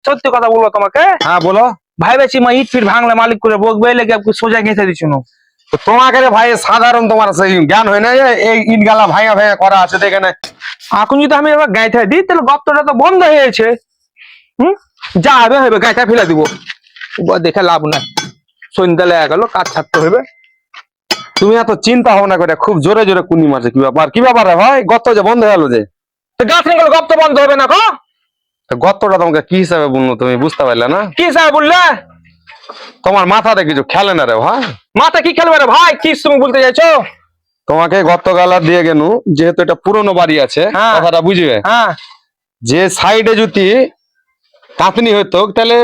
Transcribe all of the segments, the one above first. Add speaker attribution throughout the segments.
Speaker 1: সত্যি কথা বলবো তোমাকে।
Speaker 2: হ্যাঁ বলো।
Speaker 1: ভাই বেশি ইট ফিট ভাঙলে মালিক করে বকবে লেগে সোজা গেঁথে দিচ্ছ।
Speaker 2: তো তোমাকে রে ভাই সাধারণ তোমার সেই জ্ঞান হয় না যে এই ইট গালা ভাঙা ভাঙা করা আছে তো এখানে।
Speaker 1: এখন যদি আমি এবার গাঁথা দিই তাহলে গর্তটা তো বন্ধ হয়ে গেছে। যা হবে হবে গাঁথা ফেলে দিব, দেখে লাভ নাই। সন্ধ্যা লেগে গেল, কাজ ছাড়তে হবে।
Speaker 2: তুমি এত চিন্তা ভাবনা করে খুব জোরে জোরে কুনি মারছে, কি ব্যাপার রে ভাই? গর্ত যে বন্ধ হয়ে গেল যে,
Speaker 1: গাঁথনি গেলে গর্ত বন্ধ হবে না গো?
Speaker 2: গর্তটা তোমাকে কি হিসাবে বললো তুমি বুঝতে পারলে না?
Speaker 1: কি হিসাবে বললে?
Speaker 2: তোমার মাথাতে কিছু খেলে না রে ভাই।
Speaker 1: মাথা কি খেলবে রে ভাই? কি তুমি বলতে চাইছো?
Speaker 2: তোমাকে গর্ত গালা দিয়ে গেল, যেহেতু এটা পুরনো বাড়ি আছে, কথাটা বুঝবে।
Speaker 1: হ্যাঁ,
Speaker 2: যে সাইডে যদি গাঁথনি হইতো তাহলে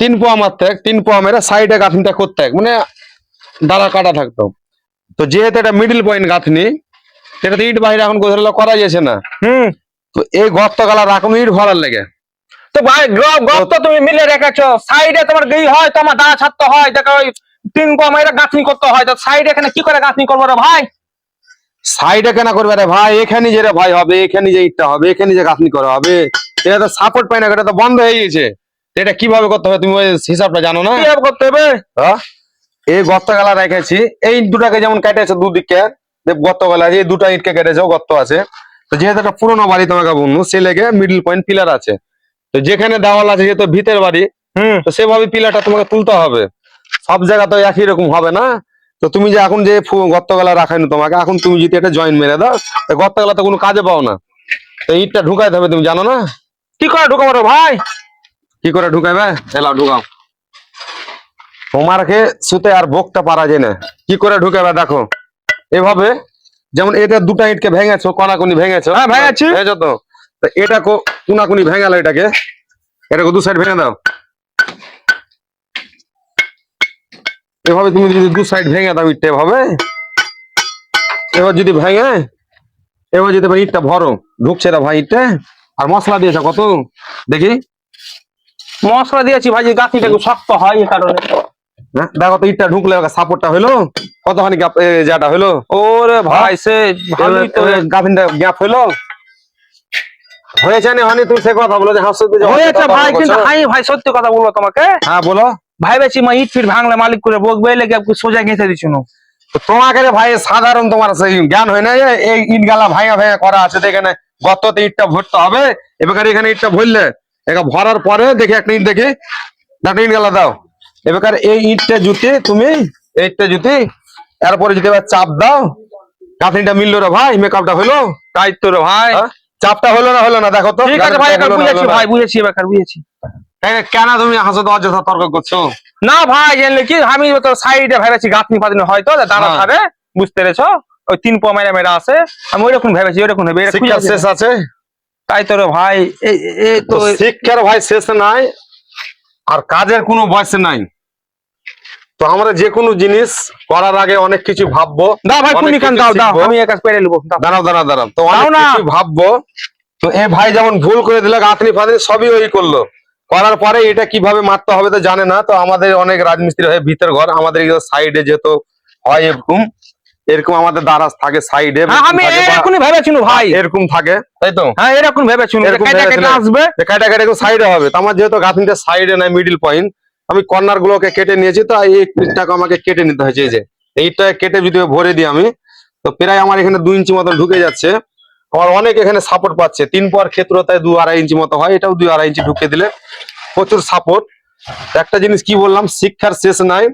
Speaker 2: 3 পোয়া মারতে, 3 পোয়া মেরে সাইডে গাঁথনিটা করতে, মানে দাঁড়া কাটা থাকতো। তো যেহেতু এটা মিডিল পয়েন্ট গাঁথনি, সেটা তো ইট বাইরে এখন গোছালো করা যাচ্ছে না। তো এই গর্ত গালা রাখুন ইট ভরার লেগে।
Speaker 1: তো ভাই গর্ত তুমি মিলে রেখেছো, সাইডে তোমার গই হয়, তোমার দাঁড়া ছাড়তে হয়, দেখো 3 পোয়া মেরে গাঁথনি করতে হয়। তো সাইডে এখানে কি করে গাঁথনি করবো রে ভাই?
Speaker 2: সাইডে কেন করবে রে ভাই? এখানে যে রে ভাই হবে, এখানে যে ইটটা হবে, এখানে যে গাঁথনি করা হবে, এটা তো সাপোর্ট পাই না, এটা তো বন্ধ হয়ে গেছে। এটা কিভাবে করতে হবে তুমি ওই হিসাবটা জানো না?
Speaker 1: কিভাবে করতে হবে?
Speaker 2: এই গর্ত গালা রেখেছি, এই দুটাকে যেমন কেটেছে দুদিকে গর্ত গালা আছে, এই দুটা ইটকে কেটেছে গর্ত আছে। তো যেহেতু একটা পুরোনো বাড়ি তোমাকে বলবো, সে লেগে মিডিল পয়েন্ট পিলার আছে। তো যেখানে দেওয়াল আছে যেহেতু ভিতের বাড়ি, তো সেভাবে পিলারটা তোমাকে তুলতে হবে। সব জায়গা তো একই রকম হবে না। তো তুমি যে এখন যে গর্ত গালা রাখাইনি তোমাকে, এখন তুমি যদি এটা জয়েন মেরে দাও, গর্ত গালা তো কোনো কাজে পাও না। তো ইটটা ঢুকাইতে হবে, তুমি জানো না?
Speaker 1: কি করে ঢুকাবো রে ভাই?
Speaker 2: কি করে ঢুকাবে? এলাও ঢুকাও। তোমারকে সুতে আর বকতে পারা যায় না। কি করে ঢুকাবে দেখো, এভাবে যেমন এটা দুটা ইটকে ভেঙেছো, কোনাকুনি ভেঙেছো।
Speaker 1: হ্যাঁ ভেঙেছি।
Speaker 2: ভেঙেছো তো, এটা কোনাকুনি ভেঙালো, এটাকে দু সাইড ভেঙে দাও। এভাবে তুমি যদি দু সাইড ভেঙে দাও ইটটা এভাবে, এবার যদি ভেঙে, এবার যদি ইটটা ভরো, ঢুকছে না ভাই ইটটা। আর মশলা দিয়েছো কত দেখি?
Speaker 1: মশলা দিয়েছি ভাই, গাঁথনিটা একটু শক্ত হয় এই কারণে।
Speaker 2: দেখো তো ইটটা ঢুকলে সাপোর্টটা হইলো কতখানি যেটা হইলো।
Speaker 1: ওরে ভাই সে ভালোই তো।
Speaker 2: গাঁথনিটা গ্যাপ হইলো, হয়েছে না হয়নি? তুমি সে কথা বলো যে
Speaker 1: হয়েছে ভাই, কিন্তু আমি ভাই সত্যি কথা বলবো তোমাকে।
Speaker 2: হ্যাঁ বলো।
Speaker 1: ভাই বেশি ইট ফিট ভাঙলে মালিক করে বকবে লেগে সোজা গেঁথে দিচ্ছ।
Speaker 2: তোমাকে ভাই সাধারণ তোমার সেই জ্ঞান হয় না যে এই ইট গালা ভাঙা ভাঙা করা আছে, এখানে গর্ততে ইটটা ভরতে হবে। এবার এখানে ইটটা ভরলে, এটা ভরার পরে দেখি একটা ইট দেখি, একটা ইট গালা দাও। এবার এই ইটটা জুতি তুমি, এইটা জুতি, এরপরে যদি এবার চাপ দাও, গাঁথনিটা মিললো রে ভাই, মেকআপটা হইলো।
Speaker 1: তাই তো রে ভাই।
Speaker 2: চাপটা হলো না দেখো তো।
Speaker 1: ঠিক আছে ভাই, বুঝেছি ভাই, বুঝেছি এবার বুঝেছি।
Speaker 2: কেন তুমি হাসো তো অযথা তর্ক করছো?
Speaker 1: না ভাই জানলে কি, আমি তো সাইডে ভেবেছি গাঁথনি ফাতনি হয়তো দাঁড়া ছাড়ে, বুঝতে পেরেছো? ওই 3 পোয়া মেরা মেরা আছে, আমি ওইরকম ভেবেছি, ওইরকম হবে।
Speaker 2: শিক্ষা শেষ আছে?
Speaker 1: তাই তো রে ভাই, এই তো
Speaker 2: শিক্ষার ভাই শেষ নাই, আর কাজের কোনো বয়স নাই। তো আমরা যে কোনো জিনিস করার আগে অনেক কিছু ভাববো।
Speaker 1: দাও ভাই, কোনি কান দাও, দাও আমি একা করে নেবো।
Speaker 2: দাঁড়াও তো অনেক কিছু ভাববো। তো এ ভাই যেমন ভুল করে দিল, গাঁথনি ফাতনি সবই ওই করলো, করার পরে এটা কিভাবে মারতে হবে তো জানে না। তো আমাদের অনেক রাজমিস্ত্রি হয় ভিতর ঘর, আমাদের সাইডে যেহেতু হয় এরকম আমাদের দারাজ থাকে সাইডে।
Speaker 1: আমি এরকমই ভেবেছিল ভাই,
Speaker 2: এরকম থাকে তাই তো?
Speaker 1: হ্যাঁ এরকম ভেবেছিল আসবে,
Speaker 2: কাটা এরকম সাইডে হবে। তো আমার যেহেতু গাঁথনিটা সাইডে নাই, মিডিল পয়েন্ট, আমি কর্নার গুলোকে কেটে নিয়েছি। তো এই ইটটাকে আমাকে কেটে নিতে হয়েছে। এই যে এইটা কেটে যদি ভরে দিই আমি, তো প্রায় আমার এখানে 2 ইঞ্চি মতো ঢুকে যাচ্ছে। আমার অনেক এখানে সাপোর্ট পাচ্ছে। 3 পোয়ার ক্ষেত্র তাই 2-2.5 ইঞ্চি মতো হয়, এটাও 2-2.5 ইঞ্চি ঢুকে দিলে প্রচুর সাপোর্ট। একটা জিনিস কি বললাম, শিক্ষার শেষ নাই,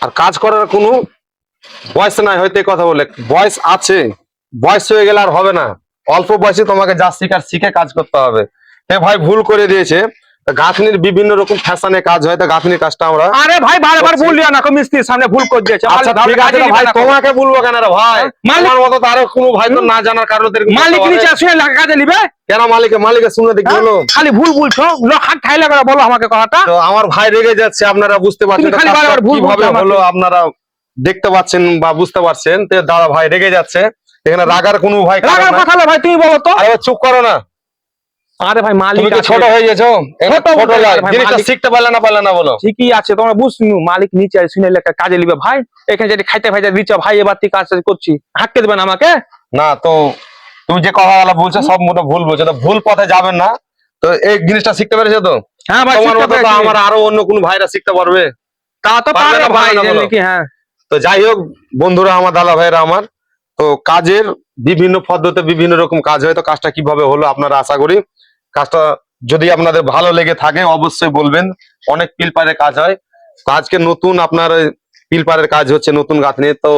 Speaker 2: আর কাজ করার কোনো বয়স নাই। হয়তো কথা বলে বয়স আছে, বয়স হয়ে গেলে আর হবে না। অল্প বয়সে তোমাকে যা শিখে কাজ করতে হবে। ভাই ভুল করে দিয়েছে। গাঁথনির বিভিন্ন রকম ফ্যাশনে কাজ হয়, তো গাঁথনির কাজটা আমরা,
Speaker 1: আরে ভাই বারবার বললিও না, মিস্ত্রির সামনে ভুল করে দিয়েছে।
Speaker 2: আচ্ছা ঠিক আছে ভাই, তোমাকে বলবো কেন রে ভাই? আমার মতো তো আরো কোনো ভাই তো না জানার কারণে
Speaker 1: মালিক নিচে শুনে কাজে নিবে
Speaker 2: কেন? মালিকের শুনে দেখি হলো,
Speaker 1: খালি ভুল বলছো, হাত ঠাইলা করে বলো আমাকে কথাটা।
Speaker 2: তো আমার ভাই রেগে যাচ্ছে, আপনারা বুঝতে পারছেন কিভাবে হলো, আপনারা দেখতে পাচ্ছেন বা বুঝতে পারছেন। তো দাদা ভাই রেগে যাচ্ছে, এখানে রাগার কোনো ভাই
Speaker 1: রাগার কথা না ভাই, তুমি বলো তো।
Speaker 2: আরে চুপ করো না।
Speaker 1: আরে ভাই মালিক
Speaker 2: ছোট হয়ে গেছো, জিনিসটা শিখতে পারলে না বলো?
Speaker 1: ঠিকই আছে, তোমরা বুঝছো মালিক নিচে শুনে কাজে নিবে ভাই। এখানে যদি খাইতে ফাইতে দিচ্ছ ভাই, এবার থেকে কাজ করছি, হাঁটতে দেবেন আমাকে
Speaker 2: না। তো তুমি যে কথাগুলো বলছো সব মোটো ভুল বলছো, তো ভুল পথে যাবেন না। তো এই জিনিসটা শিখতে পেরেছো তো?
Speaker 1: হ্যাঁ ভাই,
Speaker 2: তোমার
Speaker 1: শিখতে
Speaker 2: মতো তো
Speaker 1: পেরেছি।
Speaker 2: আমার আরো অন্য কোনো ভাইরা শিখতে পারবে।
Speaker 1: তা তো
Speaker 2: পারবে
Speaker 1: পারে
Speaker 2: না,
Speaker 1: ভাই,
Speaker 2: পারবে না
Speaker 1: জানলে
Speaker 2: বলো?
Speaker 1: কি, হ্যাঁ।
Speaker 2: তো যাই হোক বন্ধুরা, আমার দাদা ভাইরা আমার, তো কাজের বিভিন্ন পদ্ধতি বিভিন্ন রকম কাজ হয়, তো কাজটা কিভাবে হলো আপনারা আশা করি কাজটা যদি আপনাদের ভালো লেগে থাকে অবশ্যই বলবেন। অনেক পিলপারের কাজ হয়, তো আজকে নতুন আপনার পিলপারের কাজ হচ্ছে, নতুন গাঁথনি। তো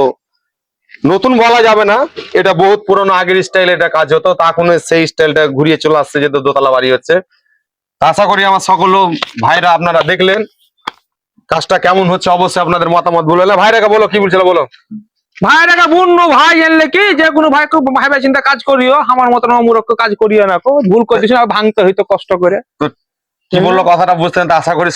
Speaker 2: নতুন বলা যাবে না, এটা বহুত পুরনো আগের স্টাইল এটা কাজ হতো, তা এখন সেই স্টাইলটা ঘুরিয়ে চলে আসছে, যেহেতু দোতলা বাড়ি হচ্ছে। তা আশা করি আমার সকল ভাইরা আপনারা দেখলেন কাজটা কেমন হচ্ছে, অবশ্যই আপনাদের মতামত বলে। ভাইরাকে বলো, কি বলছিল বলো।
Speaker 1: ভাই রাখা বুনু ভাই, জানলে কি, যে কোনো ভাই খুব ভাইবা চিন্তা কাজ করিও, আমার মতন অমূর্খ কাজ করিও না, ভুল করে দিস না, ভাঙতে হইতো কষ্ট করে।
Speaker 2: কি বললো কথাটা বুঝতেন, তা আশা করি